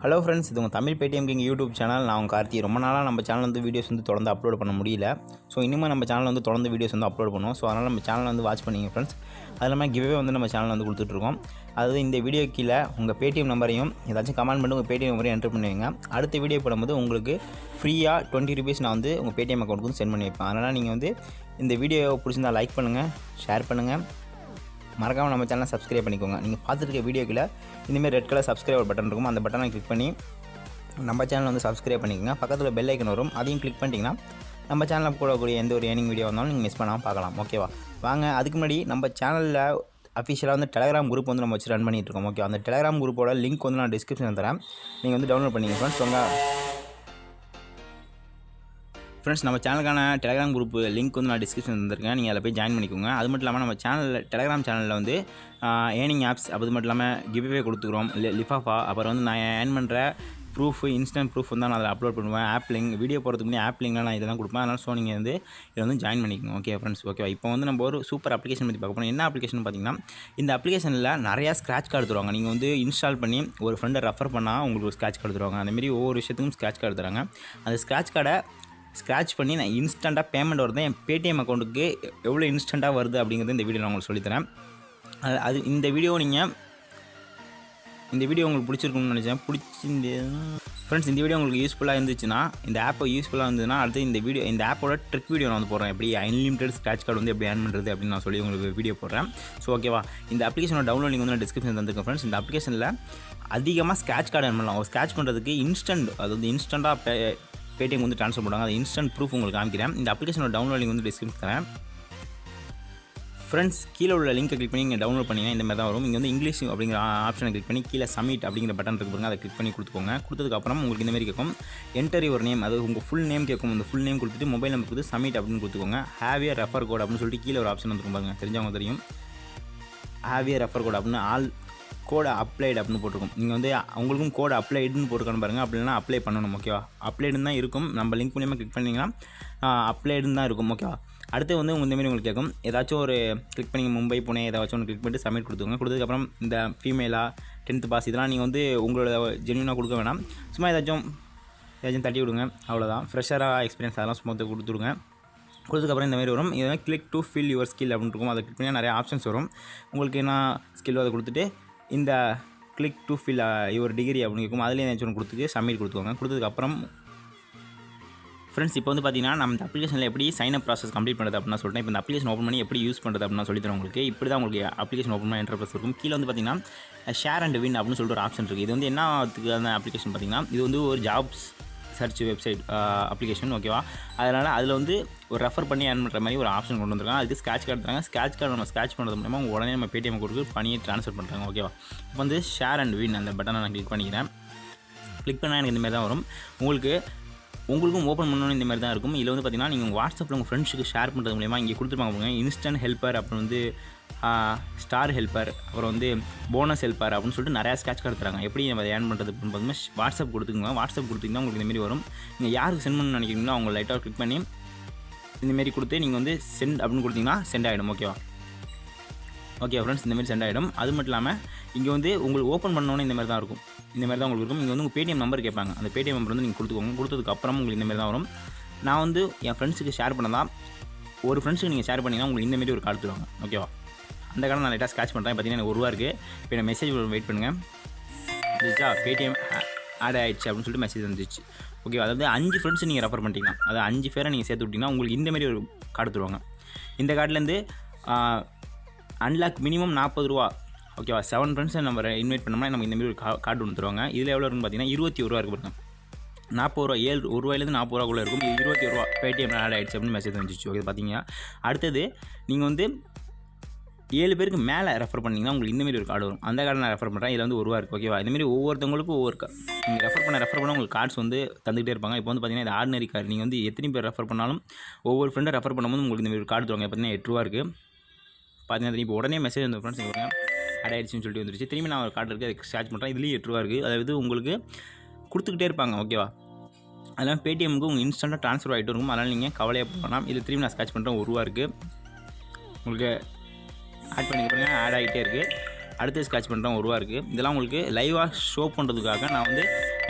Hello friends, இது உங்கள் Tamil Paytm king YouTube channel. நான் கார்த்தி. ரொம்ப நாளாக நம்ம சேனல் வந்து வீடியோஸ் வந்து தொடர்ந்து அப்லோட் பண்ண முடியல. ஸோ இனிமேல் நம்ம சேனல் வந்து தொடர்ந்து வீடியோஸ் வந்து அப்லோட் பண்ணுவோம். ஸோ அதனால் நம்ம சேனல் வந்து வாட்ச் பண்ணிங்க ஃப்ரெண்ட்ஸ். அது இல்லாமல் கிவ்வே வந்து நம்ம சேனல் வந்து கொடுத்துட்ருக்கோம். அதாவது இந்த வீடியோ கீழே உங்கள் பேடிஎம் நம்பரையும் ஏதாச்சும் கமெண்ட் பண்ணி உங்கள் பேடிஎம் நம்பரையும் என்ட்ரு பண்ணுவீங்க. அடுத்த வீடியோ போடும்போது உங்களுக்கு ஃப்ரீயாக 20 ரூபீஸ் நான் வந்து உங்கள் பேடிஎம் அக்கௌண்ட்டுக்கு சென்ட் பண்ணி வைப்பேன். அதனால் நீங்கள் வந்து இந்த வீடியோ பிடிச்சிருந்தா லைக் பண்ணுங்கள், ஷேர் பண்ணுங்கள், மறக்காமல் நம்ம சேனலை சப்ஸ்கிரைப் பண்ணிக்கோங்க. நீங்கள் பார்த்துருக்க வீடியோக்கில் இந்தமாதிரி ரெட் கலர் சப்ஸ்கிரைப் பட்டன் இருக்கும். அந்த பட்டனை கிளிக் பண்ணி நம்ம சேனல் வந்து சப்ஸ்கிரைப் பண்ணிக்கோங்க. பக்கத்தில் பெல் ஐக்கன் வரும், அதையும் கிளிக் பண்ணிட்டீங்கன்னா நம்ம சேனலில் போடக்கூடிய எந்த ஒரு ஏர்னிங் வீடியோ வந்தாலும் நீங்கள் மிஸ் பண்ணாமல் பார்க்கலாம். ஓகேவா? வாங்க, அதுக்கு முன்னாடி நம்ம சேனலில் அஃபிஷியலாக வந்து டெலகிராம் குரூப் வந்து நம்ம வச்சு ரன் பண்ணிகிட்டு இருக்கோம். ஓகே, அந்த டெலகிராம் குரூப்போட லிங்க் வந்து நான் டிஸ்கிரிப்ஷனில் தரேன். நீங்கள் வந்து டவுன்லோட் பண்ணிங்க ஃப்ரெண்ட்ஸ். நம்ம சேனலுக்கான டெலகிராம் குரூப் லிங்க் வந்து நான் டிஸ்கிரிப்ஷன் தந்திருக்கேன். நீங்கள் அதில் போய் ஜாயின் பண்ணிக்கோங்க. அது மட்டும் இல்லாமல் நம்ம சேனலில் டெலகிராம் சேனலில் வந்து ஏர்னிங் ஆப்ஸ், அது மட்டும் இல்லாமல் கிவ்வே கொடுத்துக்கிறோம். லிஃபாஃபா, அப்புறம் வந்து நான் ஏர்ன் பண்ணுற ப்ரூஃப், இன்ஸ்டன்ட் ப்ரூஃப் வந்து நான் அதில் அப்லோட் பண்ணுவேன். ஆப் லிங்க், வீடியோ போகிறதுக்கு முன்னாடி ஆப் லிங்க்லாம் நான் இதெல்லாம் கொடுப்பேன். அதனால் ஸோ நீங்கள் வந்து இதை வந்து ஜாயின் பண்ணிக்கோங்க. ஓகே ஃப்ரெண்ட்ஸ், ஓகேவா? இப்போ வந்து நம்ம ஒரு சூப்பர் அப்ளிகேஷன் பற்றி பார்க்க போகிறோம். என்ன அப்ளிகேஷன் பார்த்தீங்கன்னா, இந்த அப்ளிகேஷனில் நிறையா ஸ்க்ராட்ச் கார்டு தருவாங்க. நீங்கள் வந்து இன்ஸ்டால் பண்ணி ஒரு ஃப்ரெண்டை ரெஃபர் பண்ணால் உங்களுக்கு ஒரு ஸ்க்ராட்ச் கார்டு தருவாங்க. அந்தமாரி ஒவ்வொரு விஷயத்துக்கும் ஸ்க்ராட்ச் கார்டு தராங்க. அந்த ஸ்க்ராட்ச் கார்டை ஸ்க்ராட்ச் பண்ணி நான் இன்ஸ்டண்ட்டாக பேமெண்ட் வருது என் பேடிஎம் அக்கௌண்ட்டுக்கு எவ்வளோ இன்ஸ்டண்ட்டாக வருது அப்படிங்கிறது இந்த வீடியோ நான் உங்களுக்கு சொல்லித்தரேன். அது இந்த வீடியோ உங்களுக்கு பிடிச்சிருக்குன்னு நினச்சேன். ஃப்ரெண்ட்ஸ், இந்த வீடியோ உங்களுக்கு யூஸ்ஃபுல்லாக இருந்துச்சுன்னா, இந்த ஆப்பை யூஸ்ஃபுல்லாக இருந்ததுன்னா, அடுத்து இந்த ஆப்போட ட்ரிக் வீடியோ நான் வந்து போடுறேன். எப்படி அன்லிமிட்டட் ஸ்க்ராட்ச் கார்டு வந்து எப்படி ஏர்ன் பண்ணுறது அப்படின்னு நான் சொல்லி உங்களுக்கு வீடியோ போடுறேன். ஸோ ஓகேவா? இந்த அப்ளிகேஷனோட டவுன்லோட் லிங்க் வந்து நான் டிஸ்கிரிப்ஷன் தந்துருக்கேன் ஃப்ரெண்ட்ஸ். இந்த அப்ளிகேஷனில் அதிகமாக ஸ்க்ராட்ச் கார்டு ஏர்ன் பண்ணலாம். ஸ்க்ராட்ச் பண்ணுறதுக்கு இன்ஸ்டண்ட்டாக பேடிஎம் வந்து ட்ரான்ஸ்ஃபர் பண்ணுவாங்க. அது இன்ஸ்டன்ட் ப்ரூஃப் உங்களுக்கு காமிக்கிறேன். இந்த அப்ளிகேஷனோட டவுன்லோட் லிங்க் வந்து டிஸ்கிரிப்ஷன் தரேன் ஃப்ரெண்ட்ஸ். கீழே உள்ள லிங்கை கிளிக் பண்ணி நீங்கள் டவுன்லோட் பண்ணிங்கன்னா இந்த மாதிரி தான் வரும். இங்கே வந்து இங்கிலீஷ் அப்படிங்கிற ஆப்ஷனை கிளிக் பண்ணி கீழே சப்மிட் அப்படிங்கிற பட்டன் இருக்கு பாருங்க, அதை கிளிக் பண்ணி கொடுத்துக்கோங்க. கொடுத்ததுக்கப்புறம் உங்களுக்கு இந்த மாதிரி கேட்கும், என்டர் யுவர் நேம், அது உங்கள் ஃபுல் நேம் கேட்கும். அந்த ஃபுல் நேம் கொடுத்துட்டு மொபைல் நம்பர் கொடுத்து சப்மிட் அப்படின்னு கொடுத்துக்கோங்க. ஹேவ் ஏ ரெஃபர் கோட் அப்படின்னு சொல்லிட்டு கீழே ஒரு ஆப்ஷன் வந்துருக்கும் பாருங்க, தெரிஞ்சவங்க தெரியும். ஹேவ் ஏ ரெஃபர் கோட் அப்படின்னு ஆல் கோடு அப்ளைடு அப்படின்னு போட்டிருக்கும். நீங்கள் வந்து உங்களுக்கும் கோடு அப்ளைடுன்னு போட்டுக்கணும் பாருங்கள். அப்படின்னா அப்ளை பண்ணணும். ஓகேவா? அப்ளைடுன்னு தான் இருக்கும். நம்ம லிங்க் மூலியமாக கிளிக் பண்ணிங்கன்னா அப்ளைடுன்னு தான் இருக்கும். ஓகேவா? அடுத்து வந்து இந்தமாரி உங்களுக்கு கேட்கும், ஏதாச்சும் ஒரு கிளிக் பண்ணி மும்பை, புனே ஏதாச்சும் ஒன்று கிளிக் பண்ணிட்டு சப்மிட் கொடுத்துக்கோங்க. கொடுத்ததுக்கப்புறம் இந்த ஃபீமேலா, 10th பாஸ் இதெல்லாம் நீங்கள் வந்து உங்களோட ஜென்யூனாக கொடுக்க வேணாம். சும்மா ஏதாச்சும் தட்டி விடுங்க, அவ்வளோதான். ஃப்ரெஷராக எக்ஸ்பீரியன்ஸ் அதெல்லாம் சும்மா கொடுத்துடுங்க. கொடுத்ததுக்கப்புறம் இந்த மாதிரி வரும். இதெல்லாம் click to fill your skill அப்படின்னு இருக்கும். அதை கிளிக் பண்ணி நிறைய ஆப்ஷன்ஸ் வரும். உங்களுக்கு என்ன ஸ்கில்லோ அதை கொடுத்துட்டு இந்த click to fill your degree அப்படின்னு இருக்கும். அதுலேயே ஏதாச்சும் ஒன்று கொடுத்துட்டு சப்மிட் கொடுத்துக்கோங்க. கொடுத்ததுக்கப்புறம் ஃப்ரெண்ட்ஸ், இப்போ வந்து பார்த்தீங்கன்னா நம்ம இந்த அப்ளிகேஷனில் எப்படி சைன் அப் ப்ராசஸ் கம்ப்ளீட் பண்ணுறது அப்படின்னு சொல்லிட்டேன். இப்போ இந்த அப்ளிகேஷன் ஓப்பன் பண்ணி எப்படி யூஸ் பண்ணுறது அப்படின்னு சொல்லித்தரேன் உங்களுக்கு. இப்படி தான் உங்களுக்கு அப்ளிகேஷன் ஓப்பன் பண்ணி இன்டர்ஃபேஸ் இருக்கும். கீழே வந்து பார்த்தீங்கன்னா ஷேர் அண்ட் வின் அப்படின்னு சொல்லிட்டு ஒரு ஆப்ஷன் இருக்குது. இது வந்து என்ன அப்ளிகேஷன் பார்த்தீங்கன்னா, இது வந்து ஒரு ஜாப்ஸ் சர்ச் வெப்சைட் அப்ளிகேஷன். ஓகேவா? அதனால் அதில் வந்து ஒரு ரெஃபர் பண்ணி ஏர்ன் பண்ணுற மாதிரி ஒரு ஆப்ஷன் கொண்டு வந்துருக்காங்க. அதுக்கு ஸ்க்ராட்ச் கார்டு தராங்க. ஸ்க்ராட்ச் கார்டு நம்ம ஸ்க்ராட்ச் பண்ணுறது மூலமாக உடனே நம்ம பேடிஎம் கொடுத்து பண்ணி ட்ரான்ஸ்ஃபர் பண்ணுறாங்க. ஓகேவா? இப்போ வந்து ஷேர் அண்ட் வின் அந்த பட்டனை நான் கிளிக் பண்ணிக்கிறேன். கிளிக் பண்ணால் எனக்கு இந்தமாதிரி தான் வரும். உங்களுக்கும் ஓப்பன் பண்ணணும் இந்த மாதிரி தான் இருக்கும். இதில் வந்து பார்த்தீங்கன்னா நீங்கள் வாட்ஸ்அப்பில் உங்கள் ஃப்ரெண்ட்ஸுக்கு ஷேர் பண்ணுறது மூலமா இங்கே கொடுத்துருப்பாங்க. இன்ஸ்டன்ட் ஹெல்ப்பர், அப்புறம் வந்து ஸ்டார் ஹெல்ப்பர், அப்புறம் வந்து போனஸ் ஹெல்ப்பர் அப்படின்னு சொல்லிட்டு நிறையா ஸ்க்ராட்ச் கார்டு தராங்க. எப்படி நம்ம அதை ஏர்ன் பண்ணுறது அப்படின்னு பார்த்தீங்கன்னா வாட்ஸ்அப் கொடுத்துக்கோங்க. வாட்ஸ்அப் கொடுத்திங்கன்னா உங்களுக்கு இந்தமாரி வரும். நீங்கள் யாருக்கு சென்ட் பண்ணணும்னு நினைக்கிறீங்களோ அவங்க லைட்டாக கிளிக் பண்ணி இந்தமாரி கொடுத்து நீங்கள் வந்து சென்ட் அப்படின்னு கொடுத்தீங்கன்னா சென்ட் ஆகிடும். ஓகேவா? ஓகே ஃப்ரெண்ட்ஸ், இந்தமாரி சென்ட் ஆகிடும். அது மட்டும் இல்லாமல் இங்கே வந்து உங்களுக்கு ஓப்பன் பண்ணோன்னே இந்த மாதிரி தான் இருக்கும். இந்த மாதிரி தான் உங்களுக்கு இருக்கும். இங்கே வந்து உங்கள் பேடிஎம் நம்பர் கேட்பாங்க. அந்த பேடிஎம் நம்பர் வந்து நீங்கள் கொடுத்துக்கோங்க. கொடுத்ததுக்கப்புறம் உங்களுக்கு இந்தமாரி தான் வரும். நான் வந்து என் ஃப்ரெண்ட்ஸுக்கு ஷேர் பண்ணதான், ஒரு ஃப்ரெண்ட்ஸுக்கு நீங்கள் ஷேர் பண்ணிங்கன்னா உங்களுக்கு இந்தமாரி ஒரு கார்டு தருவாங்க. ஓகேவா? அந்த கார்டை நான் லைட்டாக ஸ்க்ராட்ச் பண்ணுறேன். பார்த்தீங்கன்னா எனக்கு ₹1 இருக்குது. இப்போ நான் மெசேஜ் வெயிட் பண்ணுங்கள். இருந்துச்சா பேடிஎம் ஆட் ஆகிடுச்சு அப்படின்னு சொல்லிட்டு மெசேஜ் வந்துச்சு. ஓகே, அதாவது 5 ஃப்ரெண்ட்ஸ் நீங்கள் ரெஃபர் பண்ணிட்டீங்கன்னா, அதாவது 5 பேரை நீங்கள் சேர்த்து விட்டிங்கன்னா உங்களுக்கு இந்தமாரி ஒரு கார்டு தருவாங்க. இந்த கார்டுலேருந்து அன்லாக் மினிமம் ₹40. ஓகேவா? 7 ஃப்ரெண்ட்ஸை நம்ம இன்வைட் பண்ணோம்னா நமக்கு இந்தமாரி ஒரு கார்டு ஒன்று தருவாங்க. இதில் எவ்வளோ இருக்குன்னு பார்த்தீங்கன்னா ₹21 இருக்குது பாருங்க. ₹40 ₹1 ₹40 இருக்கும். இது ₹21 பேடிஎம் ஆட் ஆகிடுச்சு அப்படின்னு மெசேஜ் வந்துச்சு. ஓகே, பார்த்தீங்க. அடுத்தது நீங்கள் வந்து 7 பேருக்கு மேலே ரெஃபர் பண்ணிங்கன்னா உங்களுக்கு இந்தமாரி ஒரு கார்டு வரும். அந்த கார்டு நான் ரெஃபர் பண்ணுறேன். இதில் வந்து ₹1 இருக்குது. ஓகேவா? இந்தமாரி ஒவ்வொருத்தவங்களுக்கும் ஒவ்வொரு நீங்கள் ரெஃபர் பண்ண உங்களுக்கு கார்ட்ஸ் வந்து தந்துகிட்டே இருப்பாங்க. இப்போ வந்து பார்த்தீங்கன்னா இது ஆர்டினரி கார்டு. நீங்கள் வந்து எத்தனை பேர் ரெஃபர் பண்ணாலும் ஒவ்வொரு ஃப்ரெண்டை ரெஃபர் பண்ணும்போது உங்களுக்கு இந்தமாரி ஒரு கார்டு தருவாங்க. பார்த்தீங்கன்னா ₹8 இருக்குது. பார்த்தீங்கன்னா இப்போ உடனே மெசேஜ் வந்து ஃப்ரெண்ட்ஸ் இங்கே ஆட் ஆகிடுச்சின்னு சொல்லிட்டு வந்துருச்சு. திரும்பி நான் ஒரு கார்டு இருக்குது, அதுக்கு ஸ்க்ராட்ச் பண்ணுறேன். இதுலேயும் ₹8 இருக்குது. அதாவது உங்களுக்கு கொடுத்துக்கிட்டே இருப்பாங்க. ஓகேவா? அதெல்லாம் பேடிஎம்க்கு உங்கள் இன்ஸ்டண்ட்டாக ட்ரான்ஸ்ஃபர் ஆகிட்டு இருக்கும். அதனால் நீங்கள் கவலையாக போகலாம். இது திரும்பி நான் ஸ்க்ராட்ச் பண்ணுறேன். ₹1 இருக்குது. உங்களுக்கு ஆட் பண்ணிக்கிறேன். ஆட் ஆகிட்டே இருக்குது. அடுத்து ஸ்க்ராட்ச் பண்ணுறோம் ரூபா இருக்குது. இதெல்லாம் உங்களுக்கு லைவாக ஷோ பண்ணுறதுக்காக நான் வந்து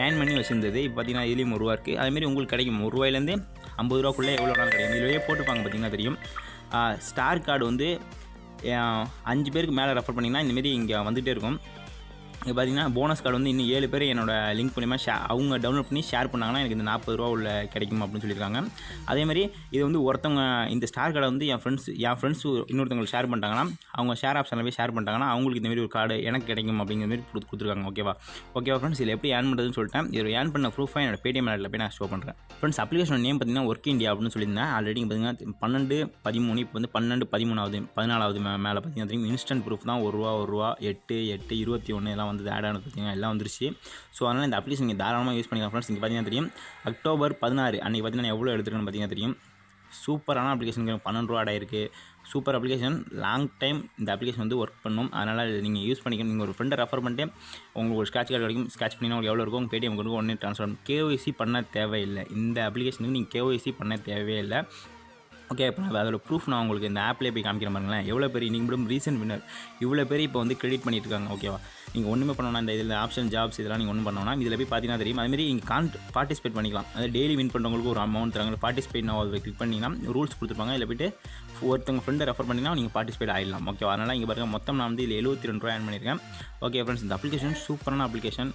ஏர்ன் பண்ணி வச்சுருந்தது. இப்போ பார்த்தீங்கன்னா இதுலேயும் ரூபா இருக்குது. அதேமாரி உங்களுக்கு கிடைக்கும் ரூபாயிலேருந்து 50 ரூபாக்குள்ளே எவ்வளோ நாள் கிடைக்கும். இதுலேயே போட்டுப்பாங்க பார்த்தீங்கன்னா தெரியும். ஸ்டார் கார்டு வந்து 5 பேருக்கு மேலே ரெஃபர் பண்ணிங்கன்னா இந்தமாரி இங்கே வந்துகிட்டே இருக்கும். இப்போ பார்த்தீங்கன்னா போனஸ் கார்டு வந்து இன்னும் 7 பேர் என்னோட லிங்க் மூலிமா அவங்க டவுன்லோட் பண்ணி ஷேர் பண்ணாங்கன்னா எனக்கு இந்த 40 ரூபா உள்ள கிடைக்கும் அப்படின்னு சொல்லியிருக்காங்க. அதேமாதிரி இது வந்து ஒருத்தவங்க இந்த ஸ்டார் கார்டை வந்து என் ஃப்ரெண்ட்ஸ் இன்னொருத்தவங்களுக்கு ஷேர் பண்ணிட்டாங்கன்னா அவங்க ஷேர் ஆப்ஷனில் போய் ஷேர் பண்ணிட்டாங்கன்னா அவங்களுக்கு இந்தமாரி ஒரு கார்டு எனக்கு கிடைக்கும் அப்படிங்கிற மாதிரி கொடுத்துருக்காங்க. ஓகேவா ஃப்ரெண்ட்ஸ், இதில் எப்படி ஏர்ன் பண்ணுறதுன்னு சொல்லிட்டேன். இதில் ஏர்ன் பண்ண ப்ரூஃபாக என்னோட பேடிஎம் வேலட்டில் போய் நான் ஷோ பண்ணுறேன். ஃப்ரெண்ட்ஸ், அப்ளிகேஷன் நேம் பார்த்தீங்கன்னா ஒர்க் இந்தியா அப்படின்னு சொல்லியிருந்தேன். ஆல்ரெடி பார்த்தீங்கன்னா 12/13 இப்போ வந்து 12/13 14வது மேலே பார்த்தீங்கன்னா தெரியும். இன்ஸ்டன்ட் ப்ரூஃப் தான் ₹1 8 8 21 எல்லாம் வந்து ஆட் ஆனது பார்த்தீங்கன்னா எல்லாம் வந்துருச்சு. ஸோ அதனால் இந்த அப்ளிகேஷன் நீங்கள் தாராளமாக யூஸ் பண்ணிக்கலாம் ஃப்ரெண்ட்ஸ். இங்கே பார்த்தீங்கன்னா தெரியும் அக்டோபர் 16 அன்றைக்கி பார்த்தீங்கன்னா எவ்வளோ எடுத்துருக்குன்னு பார்த்தீங்கன்னா தெரியும். சூப்பரான அப்ளிகேஷனுக்கு ₹12 ஆட் ஆயிருக்கு. சூப்பர் அப்ளிகேஷன், லாங் டைம் இந்த அப்ளிகேஷன் வந்து ஒர்க் பண்ணும். அதனால் நீங்கள் யூஸ் பண்ணிக்கணும். நீங்கள் ஒரு ஃப்ரெண்டை ரெஃபர் பண்ணிட்டு உங்களுக்கு ஒரு ஸ்க்ராட்ச் கார்டு கிடைக்கும். ஸ்க்ராட்ச் பண்ணிங்கன்னா உங்களுக்கு எவ்வளோ இருக்கும் உங்கள் பேடிஎம் கொடுக்கும் உடனே ட்ரான்ஸ்ஃபர் பண்ணணும். கேஒய்சி பண்ண தேவையில்லை. இந்த அப்ளிகேஷனுக்கு நீங்கள் கேஒய்சி பண்ண தேவையே இல்லை. ஓகே, இப்போ நான் அதோட ப்ரூஃப் நான் உங்களுக்கு இந்த ஆப்லேயே போய் காமிக்கிற பாருங்களேன். எவ்வளோ பேர் இன்றைக்கி மட்டும் ரீசெண்ட் வின்னர் இவ்வளோ பேர் இப்போ வந்து கிரெடிட் பண்ணிட்டு இருக்காங்க. ஓகேவா, நீங்கள் ஒன்றுமே பண்ணணும். இந்த இதில் ஆப்ஷன் ஜாப்ஸ் இதெல்லாம் நீங்கள் ஒன்றும் பண்ணோன்னா இதில் போய் பார்த்தீங்கன்னா தெரியும். அதுமாதிரி நீங்கள் பார்ட்டிசிபேட் பண்ணிக்கலாம். அதாவது டெய்லி வின் பண்ணுறவங்களுக்கு ஒரு அமௌண்ட் தராங்க. பார்ட்டிசிபேட் நான் அதை கிளிக் பண்ணிங்கன்னா ரூல்ஸ் கொடுத்துருப்பாங்க. இதில் போய்ட்டு ஒருத்தவங்க ஃப்ரெண்டை ரெஃபர் பண்ணிங்கன்னா நீங்கள் பார்ட்டிசிபேட் ஆகிடலாம். ஓகேவா, அதனால் இங்கே பாருங்கள் மொத்தம் நான் வந்து இதில் ₹72 ஆட் பண்ணியிருக்கேன். ஓகே ஃப்ரெண்ட்ஸ், இந்த அப்ளிகேஷன் சூப்பரான அப்ளிகேஷன்.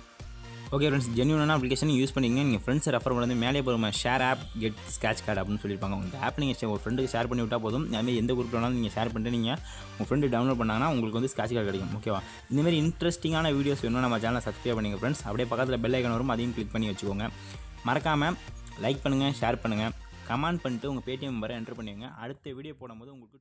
ஓகே ஃப்ரெண்ட்ஸ், ஜென்யூனான அப்ளிகேஷன் யூஸ் பண்ணிங்க. நீங்கள் ஃப்ரெண்ட்ஸை ரெஃபர் பண்ணி மேலே போகிற share app get scratch card அப்படின்னு சொல்லியிருப்பாங்க. உங்கள் ஆப் நீங்கள் ஒரு ஃப்ரெண்டுக்கு ஷேர் பண்ணி விட்டால் போதும். அதுமாதிரி எந்த குரூப்பில் வேணாலும் நீங்கள் ஷேர் பண்ணிட்டு நீங்கள் உங்கள் ஃப்ரெண்டு டவுன்லோட் பண்ணாங்கன்னா உங்களுக்கு வந்து ஸ்க்ராட்ச் கார்டு கிடைக்கும். ஓகேவா, இந்தமாதிரி இன்ட்ரெஸ்டிங்கான வீடியோஸ் வேணும் நம்ம சேனலை சப்ஸ்கிரைப் பண்ணுங்கள் ஃப்ரெண்ட்ஸ். அப்படியே பக்கத்தில் பெல் ஐக்கான் வரும், அதையும் கிளிக் பண்ணி வச்சுக்கோங்க. மறக்காமல் லைக் பண்ணுங்கள், ஷேர் பண்ணுங்கள், கமெண்ட் பண்ணிட்டு உங்கள் பேடிஎம் நம்பரை என்டர் பண்ணுவீங்க. அடுத்த வீடியோ போடும்போது உங்களுக்கு